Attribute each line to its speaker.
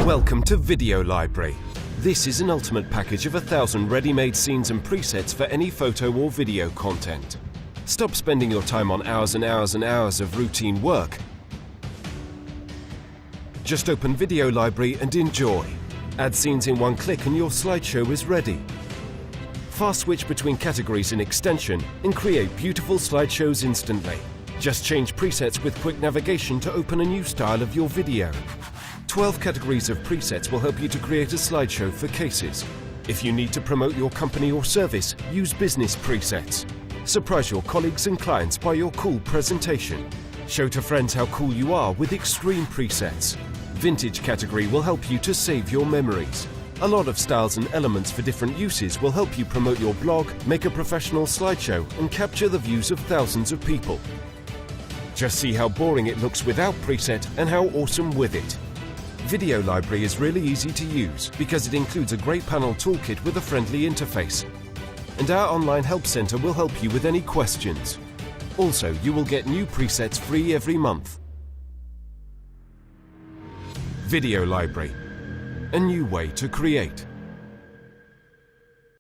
Speaker 1: Welcome to Video Library. This is an ultimate package of 1,000 ready-made scenes and presets for any photo or video content. Stop spending your time on hours and hours and hours of routine work. Just open Video Library and enjoy. Add scenes in one click and your slideshow is ready. Fast switch between categories in Extension and create beautiful slideshows instantly. Just change presets with quick navigation to open a new style of your video. 12 categories of presets will help you to create a slideshow for cases. If you need to promote your company or service, use business presets. Surprise your colleagues and clients by your cool presentation. Show to friends how cool you are with extreme presets. Vintage category will help you to save your memories. A lot of styles and elements for different uses will help you promote your blog, make a professional slideshow, and capture the views of thousands of people. Just see how boring it looks without preset and how awesome with it. Video Library is really easy to use because it includes a great panel toolkit with a friendly interface. And our online help center will help you with any questions. Also, you will get new presets free every month. Video Library, a new way to create.